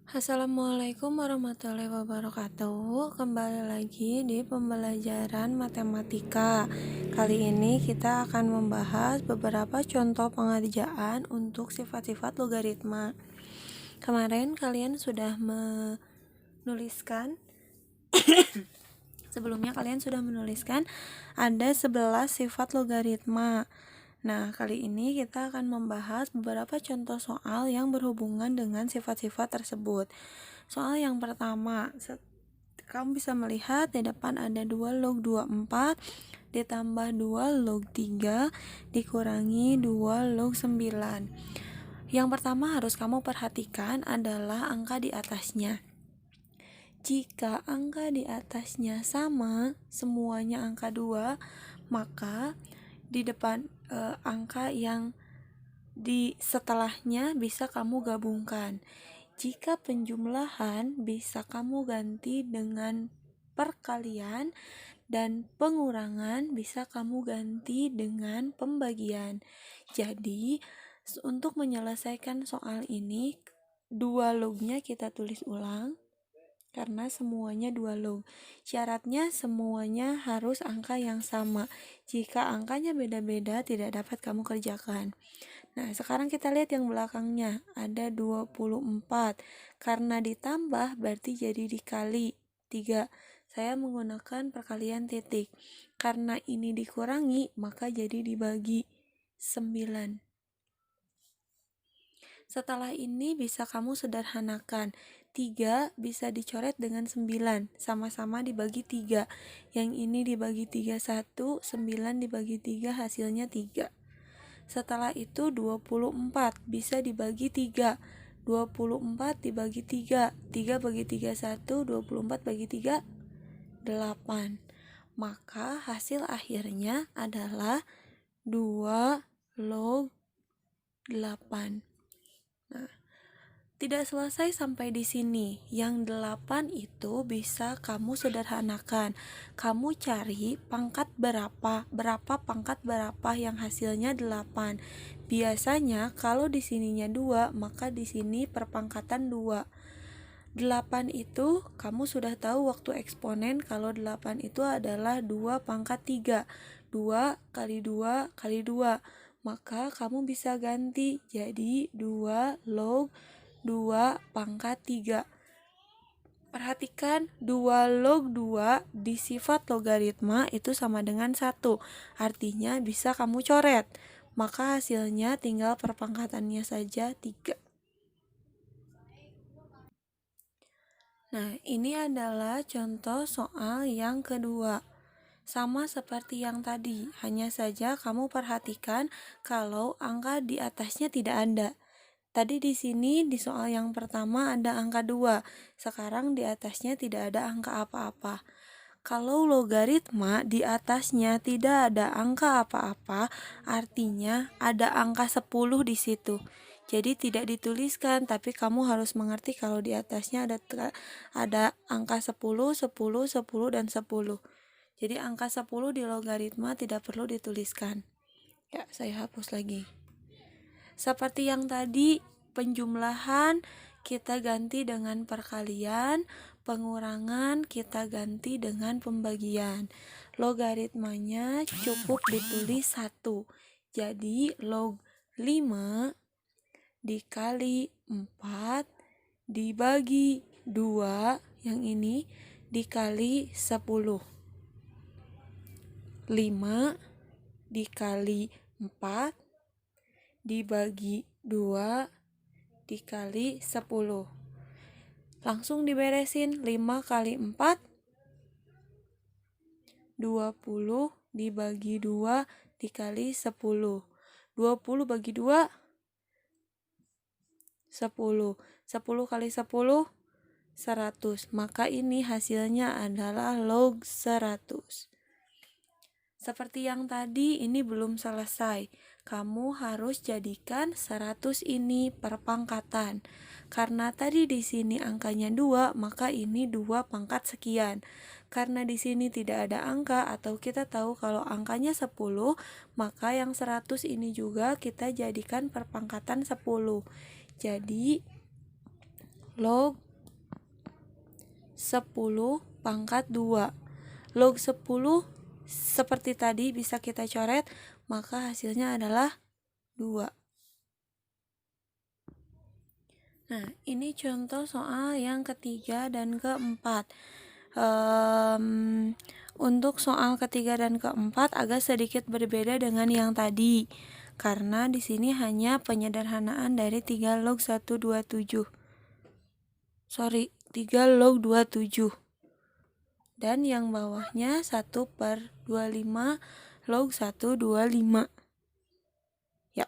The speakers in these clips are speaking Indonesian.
Assalamualaikum warahmatullahi wabarakatuh. Kembali lagi di pembelajaran matematika. Kali ini kita akan membahas beberapa contoh pengerjaan untuk sifat-sifat logaritma. Kemarin kalian sudah menuliskan Sebelumnya kalian sudah menuliskan ada 11 sifat logaritma. Nah, kali ini kita akan membahas beberapa contoh soal yang berhubungan dengan sifat-sifat tersebut. Soal yang pertama, kamu bisa melihat di depan ada 2 log 24 ditambah 2 log 3 dikurangi 2 log 9. Yang pertama harus kamu perhatikan adalah angka di atasnya. Jika angka di atasnya sama, semuanya angka 2, maka di depan angka yang di setelahnya bisa kamu gabungkan. Jika penjumlahan bisa kamu ganti dengan perkalian, dan pengurangan bisa kamu ganti dengan pembagian. Jadi, untuk menyelesaikan soal ini, 2 lognya kita tulis ulang karena semuanya 2 log. Syaratnya semuanya harus angka yang sama. Jika angkanya beda-beda, tidak dapat kamu kerjakan. Nah, sekarang kita lihat yang belakangnya. Ada 24. Karena ditambah berarti jadi dikali 3. Saya menggunakan perkalian titik. Karena ini dikurangi, maka jadi dibagi 9. Setelah ini bisa kamu sederhanakan. 3 bisa dicoret dengan 9, sama-sama dibagi 3. Yang ini dibagi 3 1, 9 dibagi 3 hasilnya 3. Setelah itu 24 bisa dibagi 3. 24 dibagi 3. 3 bagi 3 1, 24 bagi 3 8. Maka hasil akhirnya adalah 2 log 8. Nah, tidak selesai sampai di sini. Yang 8 itu bisa kamu sederhanakan. Kamu cari pangkat berapa pangkat berapa yang hasilnya 8. Biasanya kalau di sininya 2, maka di sini perpangkatan 2. 8 itu kamu sudah tahu waktu eksponen kalau 8 itu adalah 2 pangkat 3. 2 kali 2 kali 2. Maka kamu bisa ganti jadi 2 log 2 pangkat 3. Perhatikan 2 log 2 di sifat logaritma itu sama dengan 1. Artinya bisa kamu coret. Maka hasilnya tinggal perpangkatannya saja 3. Nah, ini adalah contoh soal yang kedua. Sama seperti yang tadi, hanya saja kamu perhatikan kalau angka di atasnya tidak ada. Tadi di sini di soal yang pertama ada angka 2, sekarang di atasnya tidak ada angka apa-apa. Kalau logaritma di atasnya tidak ada angka apa-apa, artinya ada angka 10 di situ. Jadi tidak dituliskan, tapi kamu harus mengerti kalau di atasnya ada angka 10, 10, 10, dan 10. Jadi angka 10 di logaritma tidak perlu dituliskan. Ya, saya hapus lagi. Seperti yang tadi, penjumlahan kita ganti dengan perkalian, pengurangan kita ganti dengan pembagian. Logaritmanya cukup ditulis 1. Jadi log 5 dikali 4 dibagi 2, yang ini dikali 10. 5 dikali 4 dibagi 2 dikali 10. Langsung diberesin. 5 kali 4 20 dibagi 2 dikali 10. 20 bagi 2 10. 10 kali 10 100. Maka ini hasilnya adalah log 100. Seperti yang tadi, ini belum selesai. Kamu harus jadikan 100 ini perpangkatan. Karena tadi di sini angkanya 2, maka ini 2 pangkat sekian. Karena di sini tidak ada angka atau kita tahu kalau angkanya 10, maka yang 100 ini juga kita jadikan perpangkatan 10. Jadi log 10 pangkat 2. Log 10 seperti tadi bisa kita coret, maka hasilnya adalah 2. Nah, ini contoh soal yang ketiga dan keempat. Untuk soal ketiga dan keempat agak sedikit berbeda dengan yang tadi, karena di sini hanya penyederhanaan dari 3 log 127. 3 log 27. Dan yang bawahnya 1/25 log 125. Ya.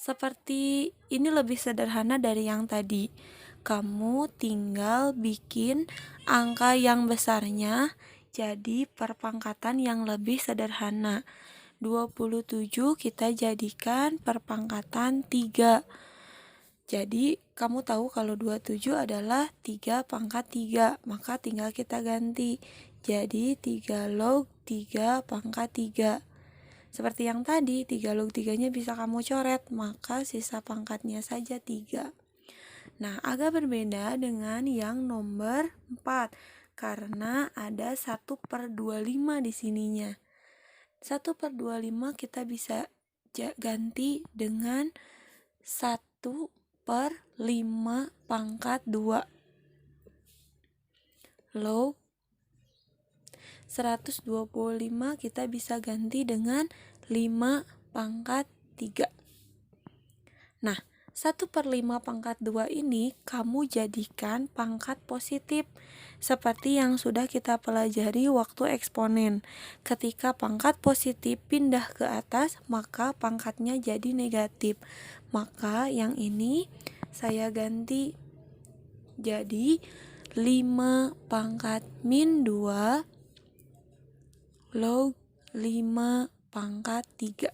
Seperti ini lebih sederhana dari yang tadi. Kamu tinggal bikin angka yang besarnya jadi perpangkatan yang lebih sederhana. 27 kita jadikan perpangkatan 3. Jadi kamu tahu kalau 27 adalah 3 pangkat 3, maka tinggal kita ganti. Jadi 3 log 3 pangkat 3. Seperti yang tadi, 3 log 3-nya bisa kamu coret, maka sisa pangkatnya saja 3. Nah, agak berbeda dengan yang nomor 4, karena ada 1/25 di sininya. 1/25 kita bisa ganti dengan 1/5 pangkat 2. Log 125 kita bisa ganti dengan 5 pangkat 3. Nah, 1/5 pangkat 2 ini kamu jadikan pangkat positif, seperti yang sudah kita pelajari waktu eksponen. Ketika pangkat positif pindah ke atas, maka pangkatnya jadi negatif. Maka yang ini saya ganti jadi 5 pangkat min 2 log 5 pangkat 3.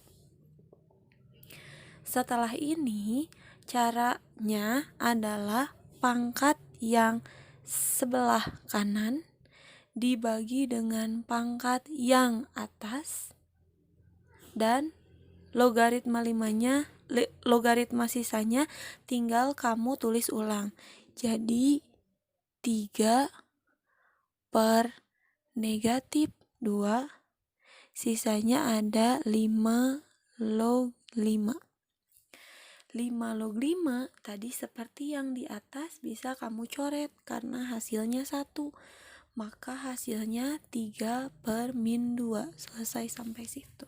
Setelah ini, caranya adalah pangkat yang sebelah kanan dibagi dengan pangkat yang atas, dan logaritma sisanya tinggal kamu tulis ulang. Jadi 3 per negatif 2, sisanya ada 5 log 5. 5 log 5 tadi seperti yang di atas bisa kamu coret karena hasilnya 1. Maka hasilnya 3 per min 2. Selesai sampai situ.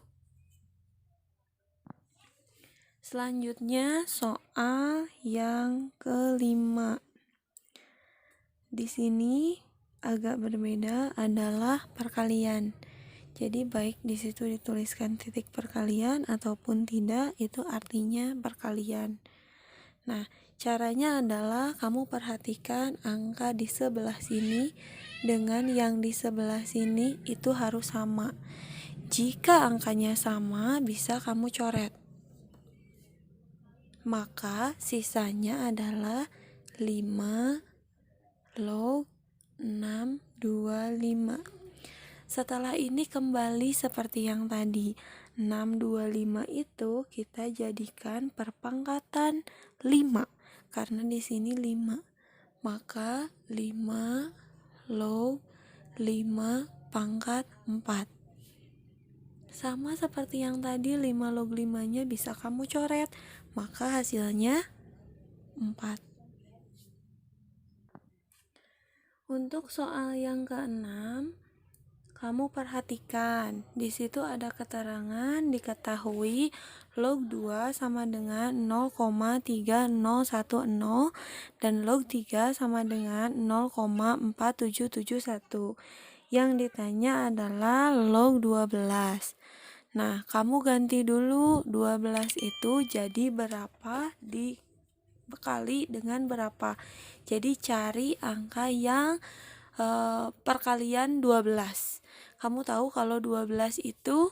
Selanjutnya soal yang kelima. Di sini agak berbeda adalah perkalian. Jadi baik di situ dituliskan titik perkalian ataupun tidak, itu artinya perkalian. Nah, caranya adalah kamu perhatikan angka di sebelah sini dengan yang di sebelah sini itu harus sama. Jika angkanya sama, bisa kamu coret. Maka sisanya adalah 5 log 625. Setelah ini kembali seperti yang tadi. 625 itu kita jadikan perpangkatan 5 karena di sini 5. Maka 5 log 5 pangkat 4. Sama seperti yang tadi, 5 log 5-nya bisa kamu coret, maka hasilnya 4. Untuk soal yang keenam, kamu perhatikan, di situ ada keterangan diketahui log 2 sama dengan 0,3010 dan log 3 sama dengan 0,4771. Yang ditanya adalah log 12. Nah, kamu ganti dulu 12 itu jadi berapa dikali dengan berapa. Jadi cari angka yang perkalian 12. Kamu tahu kalau 12 itu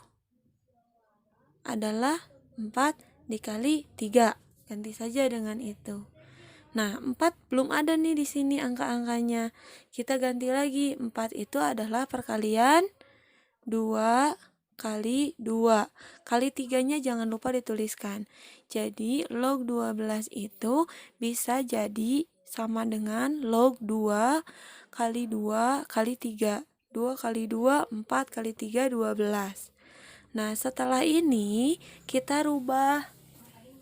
adalah 4 dikali 3. Ganti saja dengan itu. Nah, 4 belum ada nih di sini angka-angkanya. Kita ganti lagi. 4 itu adalah perkalian 2 kali 2. Kali 3-nya jangan lupa dituliskan. Jadi log 12 itu bisa jadi sama dengan log 2 kali 2 kali 3. 2 kali 2, 4 kali 3, 12. Nah, setelah ini kita rubah.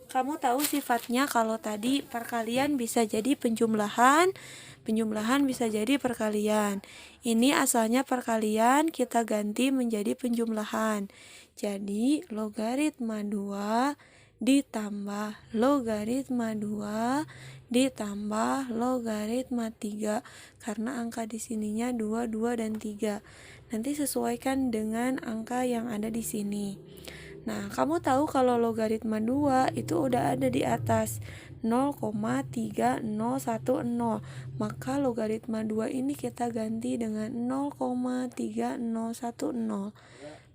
Kamu tahu sifatnya kalau tadi perkalian bisa jadi penjumlahan, penjumlahan bisa jadi perkalian. Ini asalnya perkalian, kita ganti menjadi penjumlahan. Jadi logaritma 2 ditambah logaritma 2 ditambah logaritma 3, karena angka di sininya 2, 2, dan 3. Nanti sesuaikan dengan angka yang ada di sini. Nah, kamu tahu kalau logaritma 2 itu udah ada di atas 0,3010. Maka logaritma 2 ini kita ganti dengan 0,3010.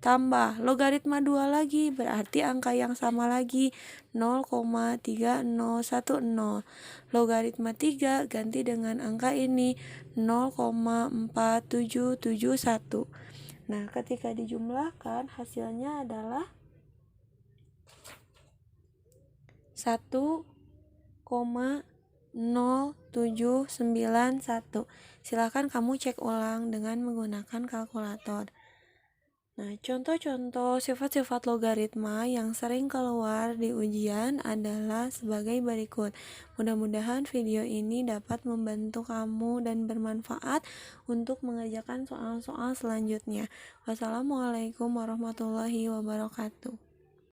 Tambah logaritma 2 lagi, berarti angka yang sama lagi 0,3010. Logaritma 3 ganti dengan angka ini 0,4771. Nah, ketika dijumlahkan hasilnya adalah 1,0791. Silahkan kamu cek ulang dengan menggunakan kalkulator. Nah, contoh-contoh sifat-sifat logaritma yang sering keluar di ujian adalah sebagai berikut. Mudah-mudahan video ini dapat membantu kamu dan bermanfaat untuk mengerjakan soal-soal selanjutnya. Wassalamualaikum warahmatullahi wabarakatuh.